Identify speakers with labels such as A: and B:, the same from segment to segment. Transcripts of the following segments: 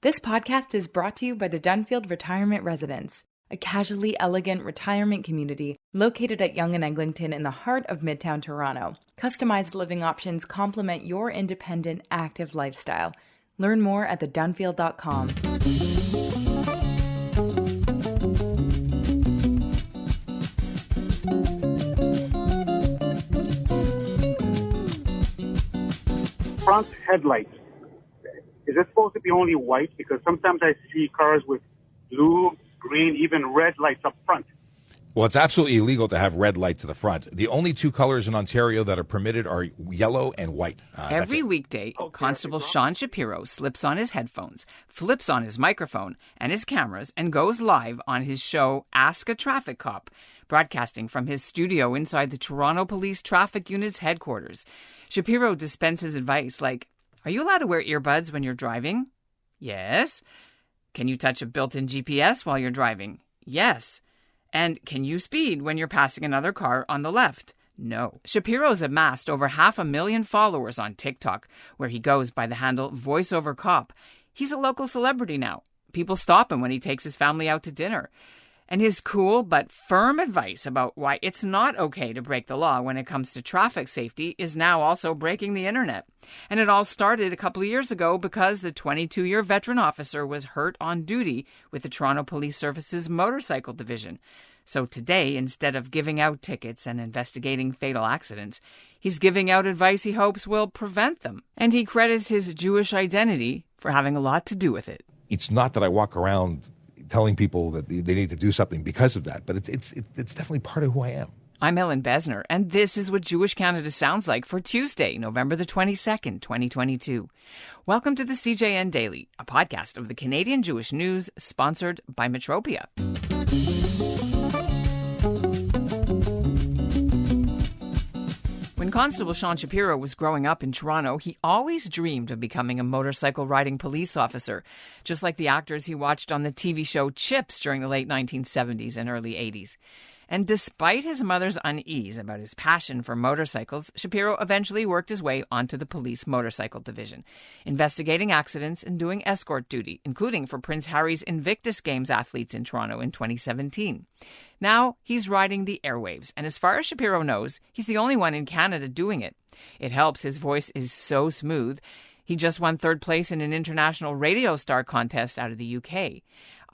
A: This podcast is brought to you by the Dunfield Retirement Residence, a casually elegant retirement community located at Yonge and Eglinton in the heart of Midtown Toronto. Customized living options complement your independent, active lifestyle. Learn more at thedunfield.com.
B: Front headlights. Is it supposed to be only white? Because sometimes I see cars with blue, green, even red lights up front.
C: Well, it's absolutely illegal to have red light to the front. The only two colors in Ontario that are permitted are yellow and white.
D: Every weekday, Constable Sean Shapiro slips on his headphones, flips on his microphone and his cameras, and goes live on his show Ask a Traffic Cop, broadcasting from his studio inside the Toronto Police Traffic Unit's headquarters. Shapiro dispenses advice like, are you allowed to wear earbuds when you're driving? Yes. Can you touch a built-in GPS while you're driving? Yes. And can you speed when you're passing another car on the left? No. Shapiro's amassed over 500,000 followers on TikTok, where he goes by the handle VoiceOver Cop. He's a local celebrity now. People stop him when he takes his family out to dinner. And his cool but firm advice about why it's not okay to break the law when it comes to traffic safety is now also breaking the internet. And it all started a couple of years ago because the 22-year veteran officer was hurt on duty with the Toronto Police Service's motorcycle division. So today, instead of giving out tickets and investigating fatal accidents, he's giving out advice he hopes will prevent them. And he credits his Jewish identity for having a lot to do with it.
C: It's not that I walk around telling people that they need to do something because of that, but it's definitely part of who I am.
D: I'm Ellen Besner, and this is what Jewish Canada sounds like for Tuesday, November the 22nd, 2022. Welcome to the CJN Daily, a podcast of the Canadian Jewish News, sponsored by Metropia. When Constable Sean Shapiro was growing up in Toronto, he always dreamed of becoming a motorcycle riding police officer, just like the actors he watched on the TV show Chips during the late 1970s and early 80s. And despite his mother's unease about his passion for motorcycles, Shapiro eventually worked his way onto the police motorcycle division, investigating accidents and doing escort duty, including for Prince Harry's Invictus Games athletes in Toronto in 2017. Now he's riding the airwaves, and as far as Shapiro knows, he's the only one in Canada doing it. It helps his voice is so smooth. He just won third place in an international radio star contest out of the UK.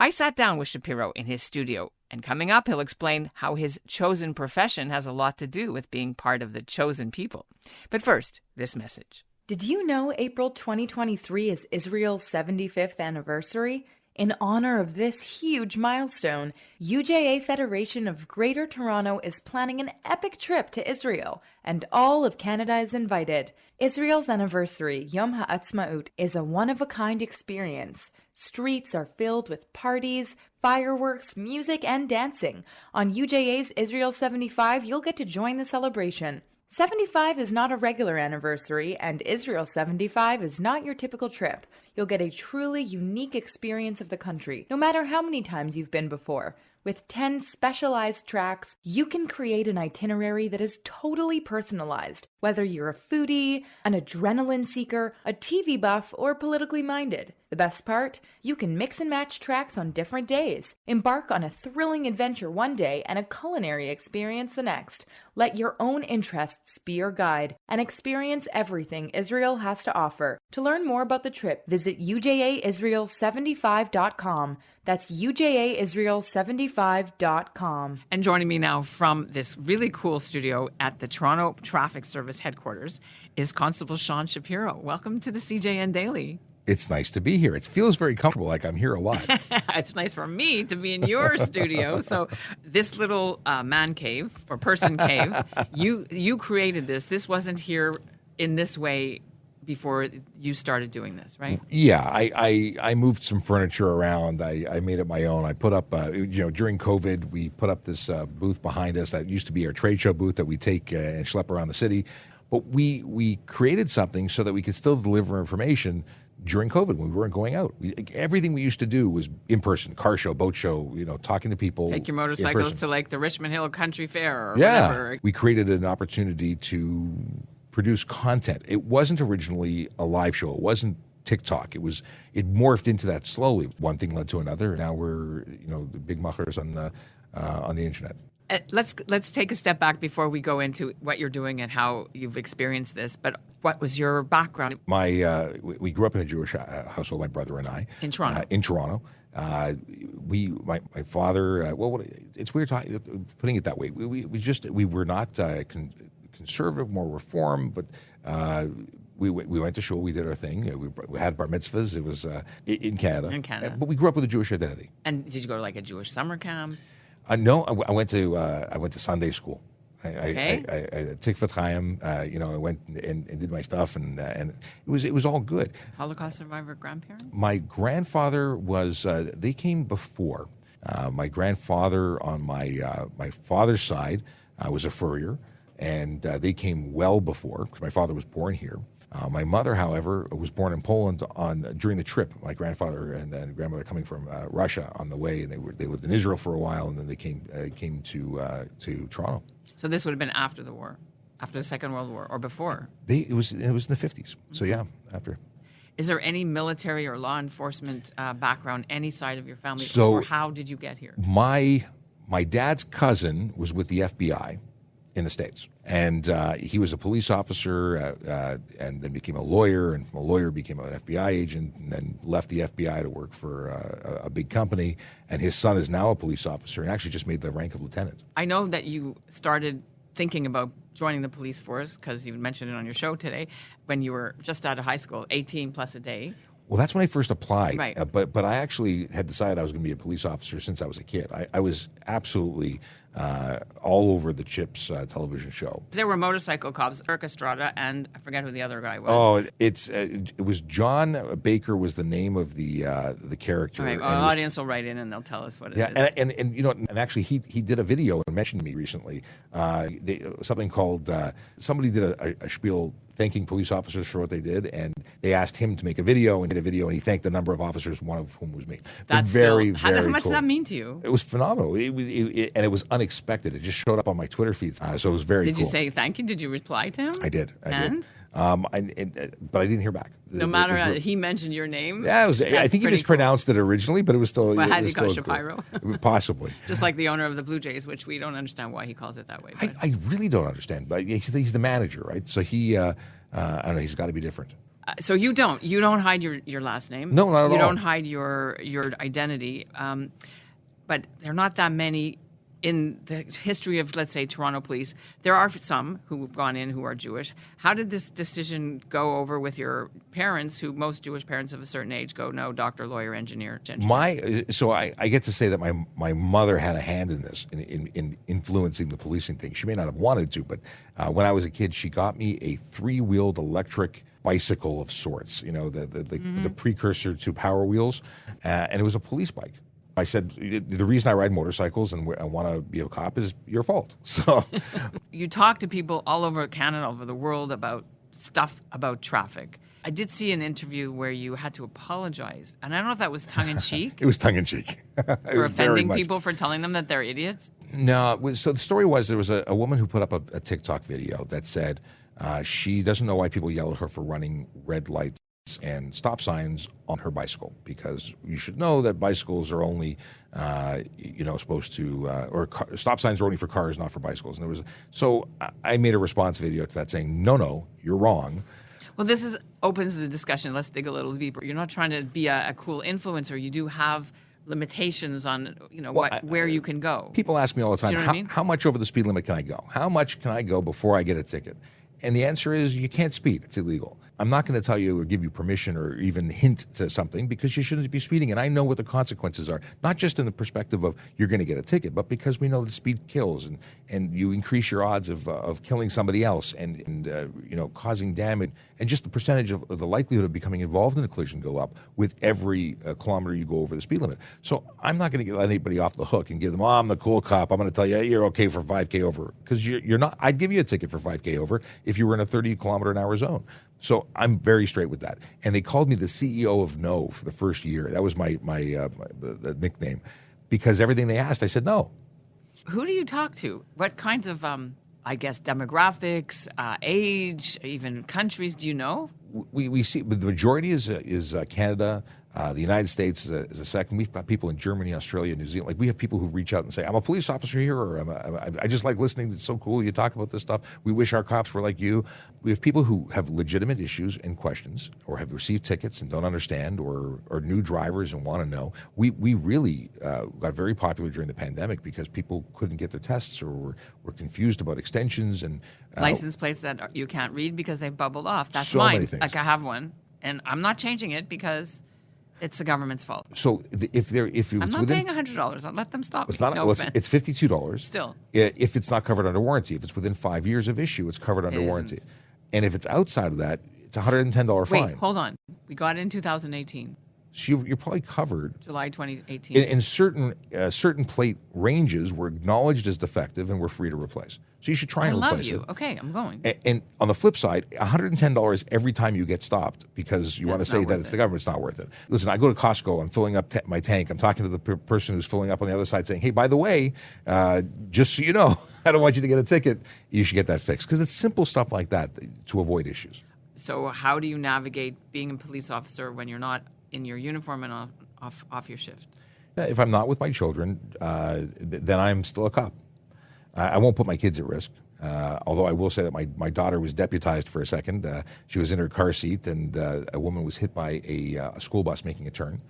D: I sat down with Shapiro in his studio, and coming up, he'll explain how his chosen profession has a lot to do with being part of the chosen people. But first, this message.
A: Did you know April 2023 is Israel's 75th anniversary? In honor of this huge milestone, UJA Federation of Greater Toronto is planning an epic trip to Israel, and all of Canada is invited. Israel's anniversary, Yom HaAtzmaut, is a one-of-a-kind experience. Streets are filled with parties, fireworks, music, and dancing. On UJA's Israel 75, you'll get to join the celebration. 75 is not a regular anniversary, and Israel 75 is not your typical trip. You'll get a truly unique experience of the country, no matter how many times you've been before. With 10 specialized tracks, you can create an itinerary that is totally personalized, whether you're a foodie, an adrenaline seeker, a TV buff, or politically minded. The best part? You can mix and match tracks on different days. Embark on a thrilling adventure one day and a culinary experience the next. Let your own interests be your guide and experience everything Israel has to offer. To learn more about the trip, visit ujaisrael75.com. That's ujaisrael75.com.
D: And joining me now from this really cool studio at the Toronto Traffic Service headquarters is Constable Sean Shapiro. Welcome to the CJN Daily.
C: It's nice to be here. It feels very comfortable, like I'm here a lot.
D: It's nice for me to be in your studio. So this little man cave or person cave, you created this. This wasn't here in this way before you started doing this, right?
C: Yeah, I moved some furniture around. I made it my own. I put up, during COVID, we put up this booth behind us that used to be our trade show booth that we take and schlep around the city. But we created something so that we could still deliver information during COVID when we weren't going out. Everything we used to do was in person, car show, boat show, talking to people.
D: Take your motorcycles to like the Richmond Hill Country Fair or whatever.
C: We created an opportunity to produce content. It wasn't originally a live show. It wasn't TikTok. It morphed into that slowly. One thing led to another. Now we're the big machers on the internet.
D: Let's take a step back before we go into what you're doing and how you've experienced this. But what was your background?
C: We grew up in a Jewish household, my brother and I.
D: In Toronto?
C: In Toronto. My father, it's weird putting it that way. We were not conservative, more reform, but we went to shul, we did our thing. We had bar mitzvahs. It was in Canada.
D: In Canada.
C: But we grew up with a Jewish identity.
D: And did you go to like a Jewish summer camp?
C: No, I went to Sunday school.
D: Okay.
C: I Tikvat Chaim, I went and did my stuff, and it was all good.
D: Holocaust survivor grandparents?
C: My grandfather was. They came before. My grandfather on my father's side was a furrier, and they came well before because my father was born here. My mother, however, was born in Poland during the trip. My grandfather and grandmother coming from Russia on the way, and they lived in Israel for a while, and then they came to Toronto.
D: So this would have been after the war, after the Second World War, or before?
C: It was in the 50s. So yeah, after.
D: Is there any military or law enforcement background, any side of your family,
C: So
D: or how did you get here?
C: My dad's cousin was with the FBI in the States, and he was a police officer, and then became a lawyer, and from a lawyer became an FBI agent, and then left the FBI to work for a big company. And his son is now a police officer, and actually just made the rank of lieutenant.
D: I know that you started thinking about joining the police force because you mentioned it on your show today when you were just out of high school, 18 plus a day.
C: Well, that's when I first applied.
D: Right.
C: But I actually had decided I was going to be a police officer since I was a kid. I was absolutely all over the Chips television show.
D: There were motorcycle cops, Eric Estrada, and I forget who the other guy was.
C: Oh, it was John Baker was the name of the character.
D: All right, our audience will write in and they'll tell us what it is.
C: Yeah, and actually he did a video and mentioned me recently. Something called somebody did a spiel thanking police officers for what they did, and they asked him to make a video, and did a video, and he thanked a number of officers, one of whom was me.
D: That's
C: very
D: how much
C: cool.
D: does that mean to you?
C: It was phenomenal, and it was unexpected. It just showed up on my Twitter feeds, so it was very cool.
D: Did you say thank you? Did you reply to him?
C: I did.
D: And?
C: But I didn't hear back.
D: No matter he mentioned your name?
C: Yeah, I think he mispronounced it originally, but it was still...
D: Well, had he called Shapiro?
C: Possibly.
D: Just like the owner of the Blue Jays, which we don't understand why he calls it that way.
C: I really don't understand, but he's the manager, right? So he... I don't know, he's got to be different.
D: So you don't hide your last name.
C: No, not at all.
D: You don't hide your identity. But there are not that many in the history of, let's say, Toronto police. There are some who have gone in who are Jewish. How did this decision go over with your parents, who most Jewish parents of a certain age go, no, doctor, lawyer, engineer.
C: So I get to say that my mother had a hand in this, in influencing the policing thing. She may not have wanted to, but when I was a kid, she got me a 3-wheeled electric bicycle of sorts, the precursor to Power Wheels, and it was a police bike. I said, the reason I ride motorcycles and I want to be a cop is your fault. So,
D: you talk to people all over Canada, all over the world about stuff about traffic. I did see an interview where you had to apologize, and I don't know if that was tongue-in-cheek.
C: It was tongue-in-cheek.
D: For offending people for telling them that they're idiots?
C: No, so the story was there was a woman who put up a TikTok video that said she doesn't know why people yell at her for running red lights and stop signs on her bicycle, because you should know that bicycles are only, supposed to, stop signs are only for cars, not for bicycles. And so I made a response video to that saying, no, you're wrong.
D: Well, this opens the discussion. Let's dig a little deeper. You're not trying to be a cool influencer. You do have limitations on, where you can go.
C: People ask me all the time,
D: Do you know what I mean?
C: How much over the speed limit can I go? How much can I go before I get a ticket? And the answer is you can't speed. It's illegal. I'm not going to tell you or give you permission or even hint to something because you shouldn't be speeding. And I know what the consequences are, not just in the perspective of you're going to get a ticket, but because we know that speed kills and you increase your odds of killing somebody else and causing damage. And just the percentage of the likelihood of becoming involved in a collision go up with every kilometer you go over the speed limit. So I'm not going to let anybody off the hook and give them, I'm the cool cop. I'm going to tell you, you're okay for 5K over. Because you're not. I'd give you a ticket for 5K over if you were in a 30 kilometer an hour zone. So I'm very straight with that. And they called me the CEO of No for the first year. That was my the nickname. Because everything they asked, I said no.
D: Who do you talk to? What kinds of, demographics, age, even countries do you know?
C: we see, but the majority is Canada. The United States is a second. We've got people in Germany, Australia, New Zealand. Like, we have people who reach out and say, "I'm a police officer here," or I just like listening. It's so cool you talk about this stuff. We wish our cops were like you. We have people who have legitimate issues and questions, or have received tickets and don't understand, or new drivers and want to know. We really got very popular during the pandemic because people couldn't get their tests, or were confused about extensions and
D: license plates that you can't read because they've bubbled off. That's
C: so
D: mine.
C: many things.
D: Like, I have one, and I'm not changing it because it's the government's fault.
C: So if it's
D: I'm not
C: within,
D: paying $100. I'll let them stop
C: it's
D: me.
C: not.
D: No
C: Well,
D: offense.
C: it's $52.
D: Still.
C: If it's not covered under warranty, if it's within 5 years of issue, it's covered under
D: It
C: warranty.
D: isn't.
C: And if it's outside of that, it's a $110 fine.
D: Wait, hold on. We got it in 2018,
C: So you're probably covered.
D: July 2018.
C: In certain plate ranges were acknowledged as defective and were free to replace. So you should try
D: I
C: and
D: love
C: replace
D: you.
C: it.
D: Okay, I'm going.
C: And on the flip side, $110 every time you get stopped because you want to
D: That's
C: say
D: not
C: that
D: worth
C: it's
D: it.
C: the government's not worth it. Listen, I go to Costco, I'm filling up my tank, I'm talking to the person who's filling up on the other side saying, "Hey, by the way, just so you know, I don't want you to get a ticket. You should get that fixed." Because it's simple stuff like that to avoid issues.
D: So how do you navigate being a police officer when you're not in your uniform and off your shift?
C: If I'm not with my children, then I'm still a cop. I won't put my kids at risk. Although I will say that my daughter was deputized for a second. She was in her car seat, and a woman was hit by a school bus making a turn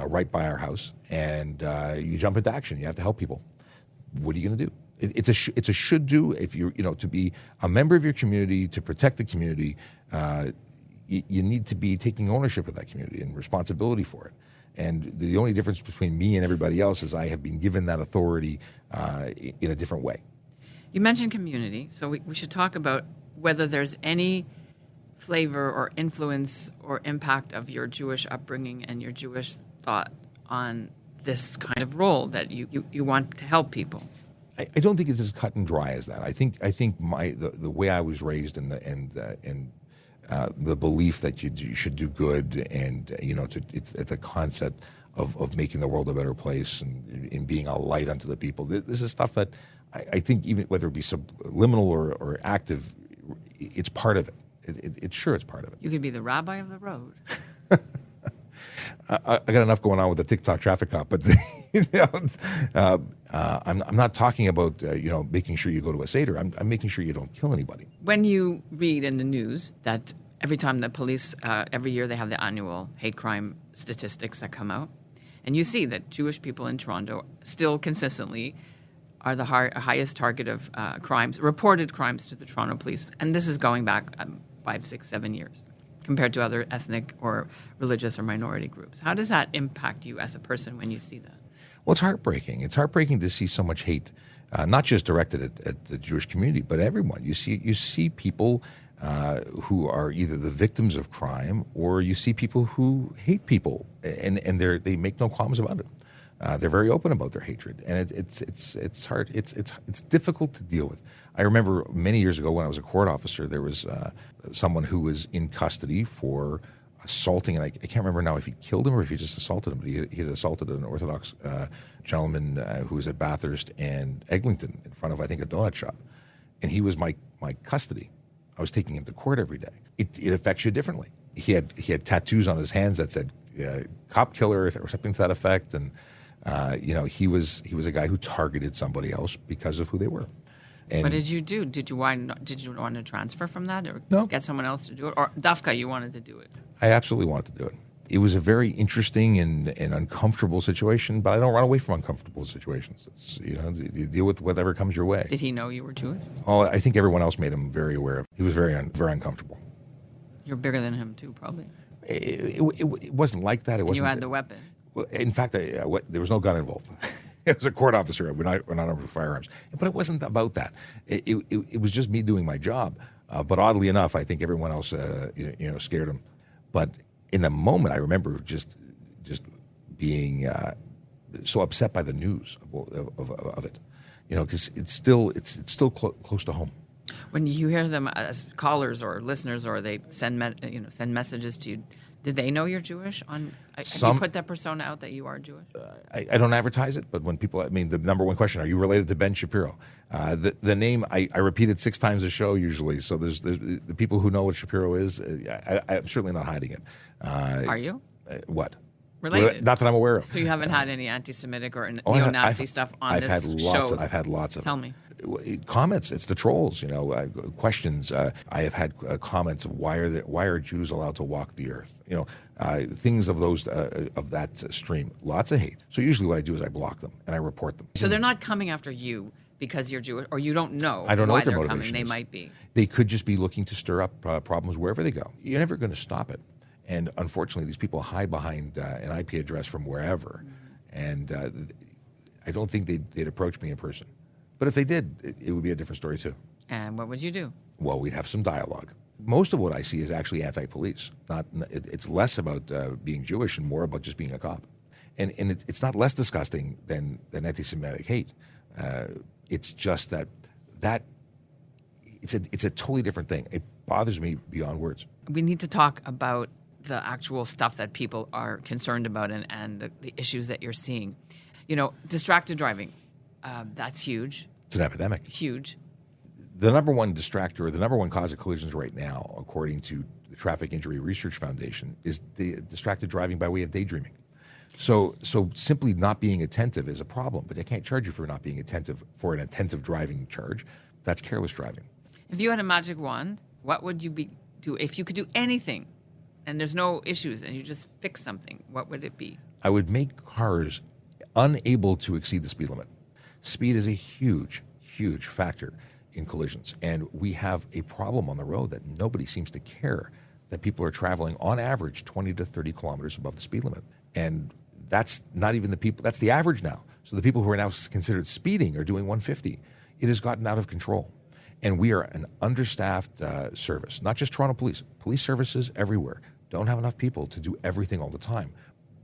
C: right by our house. And you jump into action. You have to help people. What are you going to do? It's a should do. If you're to be a member of your community, to protect the community, you need to be taking ownership of that community and responsibility for it. And the only difference between me and everybody else is I have been given that authority in a different way.
D: You mentioned community, so we should talk about whether there's any flavor or influence or impact of your Jewish upbringing and your Jewish thought on this kind of role that you want to help people.
C: I don't think it's as cut and dry as that. I think the way I was raised and the belief that you should do good, and it's the concept of making the world a better place and in being a light unto the people. This is stuff that I think, even whether it be subliminal or active, it's part of it. It's part of it.
D: You could be the rabbi of the road.
C: I got enough going on with the TikTok traffic cop, but I'm not talking about making sure you go to a Seder. I'm making sure you don't kill anybody.
D: When you read in the news that every time the police, every year they have the annual hate crime statistics that come out, and you see that Jewish people in Toronto still consistently are the highest target of reported crimes to the Toronto police, and this is going back 5, 6, 7 years compared to other ethnic or religious or minority groups. How does that impact you as a person when you see that?
C: Well, it's heartbreaking. It's heartbreaking to see so much hate, not just directed at the Jewish community, but everyone. You see people who are either the victims of crime, or you see people who hate people, and they make no qualms about it. They're very open about their hatred, and it's hard. It's difficult to deal with. I remember many years ago when I was a court officer, there was someone who was in custody for assaulting, and I can't remember now if he killed him or if he just assaulted him, but he had assaulted an Orthodox gentleman who was at Bathurst and Eglinton in front of, I think, a donut shop, and he was my custody. I was taking him to court every day. It affects you differently. He had tattoos on his hands that said "cop killer" or something to that effect, and he was a guy who targeted somebody else because of who they were. And
D: what did you do? Did you want to transfer from that, or
C: No.
D: get someone else to do it, or Dafka, you wanted to do it?
C: I absolutely wanted to do it. It was a very interesting and uncomfortable situation, but I don't run away from uncomfortable situations. It's, you deal with whatever comes your way.
D: Did he know you were Jewish?
C: Oh, I think everyone else made him very aware of. He was very uncomfortable.
D: You're bigger than him too, probably.
C: It wasn't like that. It
D: And
C: wasn't.
D: you had the weapon.
C: Well, in fact, there was no gun involved. It was a court officer. We're not armed with firearms. But it wasn't about that. It was just me doing my job. But oddly enough, I think everyone else, scared him. But in the moment, I remember just being so upset by the news of it. Because it's still close to home.
D: When you hear them as callers or listeners, or they send messages to you, did they know you're Jewish on Have you put that persona out that you are Jewish?
C: I don't advertise it, but when people, the number one question, are you related to Ben Shapiro? The name, I repeat it 6 times a show usually, so there's the people who know what Shapiro is, I'm certainly not hiding it.
D: Are you?
C: What?
D: Related?
C: Not that I'm aware of.
D: So you haven't had any anti-Semitic or neo-Nazi stuff on this show?
C: I've had lots of
D: Tell me.
C: Comments. It's the trolls, questions. I have had comments of why are Jews allowed to walk the earth? Things of those of that stream. Lots of hate. So usually what I do is I block them and I report them.
D: So they're not coming after you because you're Jewish, or you don't know.
C: I don't know
D: why
C: what their
D: they're
C: motivation
D: coming.
C: is.
D: They might be.
C: They could just be looking to stir up problems wherever they go. You're never going to stop it. And unfortunately, these people hide behind an IP address from wherever. And I don't think they'd approach me in person. But if they did, it would be a different story too.
D: And what would you do?
C: Well, we'd have some dialogue. Most of what I see is actually anti-police. It's less about being Jewish and more about just being a cop. And it's not less disgusting than anti-Semitic hate. It's just that it's a totally different thing. It bothers me beyond words.
D: We need to talk about the actual stuff that people are concerned about and the issues that you're seeing. Distracted driving, that's huge.
C: It's an epidemic.
D: Huge.
C: The number one distractor, the number one cause of collisions right now, according to the Traffic Injury Research Foundation, is the distracted driving by way of daydreaming. So simply not being attentive is a problem, but they can't charge you for not being attentive for an attentive driving charge. That's careless driving.
D: If you had a magic wand, what would you do? If you could do anything and there's no issues and you just fix something, what would it be?
C: I would make cars unable to exceed the speed limit. Speed is a huge, huge factor in collisions. And we have a problem on the road that nobody seems to care that people are traveling on average 20 to 30 kilometers above the speed limit. And that's not even the people, that's the average now. So the people who are now considered speeding are doing 150. It has gotten out of control. And we are an understaffed service, not just Toronto Police. Police services everywhere don't have enough people to do everything all the time.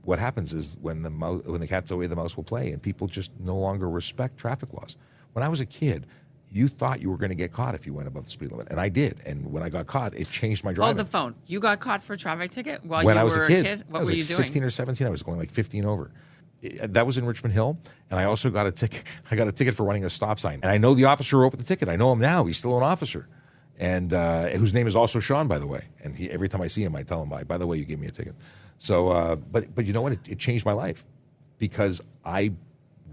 C: What happens is when the cat's away, the mouse will play, and people just no longer respect traffic laws. When I was a kid, you thought you were going to get caught if you went above the speed limit, and I did. And when I got caught, it changed my driving.
D: Hold the phone. You got caught for a traffic ticket
C: when
D: you
C: I was
D: were
C: a kid?
D: What were you doing?
C: 16 or 17. I was going like 15 over. That was in Richmond Hill, and I also got a ticket. I got a ticket for running a stop sign, and I know the officer who wrote the ticket. I know him now. He's still an officer, and whose name is also Sean, by the way. And every time I see him, I tell him, by the way, you gave me a ticket. So, but you know what? It changed my life because I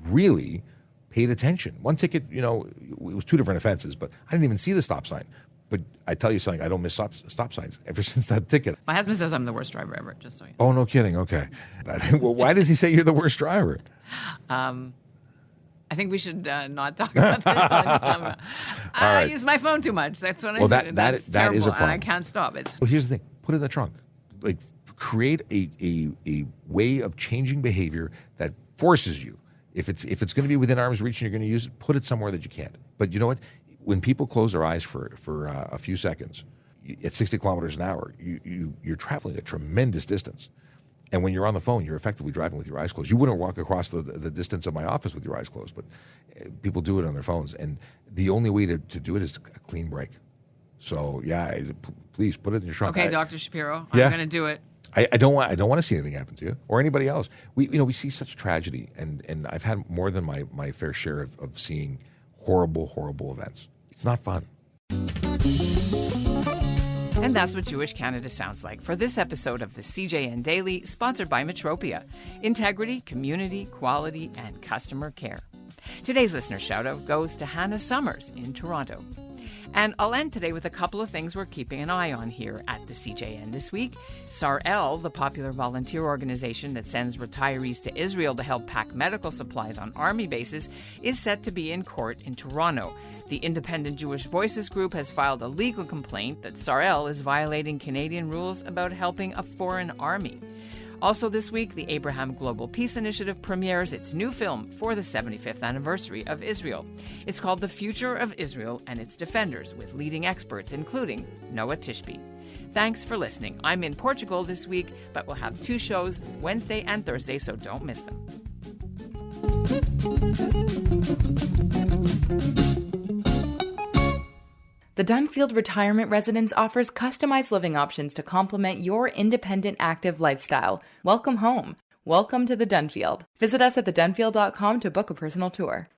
C: really paid attention. One ticket, it was 2 different offenses, but I didn't even see the stop sign. But I tell you something, I don't miss stop signs ever since that ticket.
D: My husband says I'm the worst driver ever, just so you know.
C: Oh, no kidding. Okay. Well, why does he say you're the worst driver?
D: I think we should not talk about this on camera. I use my phone too much. That's what I said.
C: That is a problem.
D: And I can't stop it.
C: Well, here's the thing. Put it in the trunk. Like, create a way of changing behavior that forces you. If it's going to be within arm's reach and you're going to use it, put it somewhere that you can't. But you know what? When people close their eyes for a few seconds, at 60 kilometers an hour, you're traveling a tremendous distance. And when you're on the phone, you're effectively driving with your eyes closed. You wouldn't walk across the distance of my office with your eyes closed, but people do it on their phones. And the only way to do it is a clean break. So, yeah, please put it in your trunk.
D: Okay, Dr. Shapiro, I'm going to do it.
C: I don't want to see anything happen to you or anybody else. We see such tragedy, and I've had more than my fair share of seeing horrible, horrible events. It's not fun.
D: And that's what Jewish Canada sounds like for this episode of the CJN Daily, sponsored by Metropia. Integrity, community, quality, and customer care. Today's listener shout-out goes to Hannah Summers in Toronto. And I'll end today with a couple of things we're keeping an eye on here at the CJN this week. SAR-L, the popular volunteer organization that sends retirees to Israel to help pack medical supplies on army bases, is set to be in court in Toronto. The Independent Jewish Voices group has filed a legal complaint that SAR-L is violating Canadian rules about helping a foreign army. Also this week, the Abraham Global Peace Initiative premieres its new film for the 75th anniversary of Israel. It's called The Future of Israel and Its Defenders, with leading experts, including Noah Tishby. Thanks for listening. I'm in Portugal this week, but we'll have 2 shows, Wednesday and Thursday, so don't miss them.
A: The Dunfield Retirement Residence offers customized living options to complement your independent, active lifestyle. Welcome home. Welcome to the Dunfield. Visit us at thedunfield.com to book a personal tour.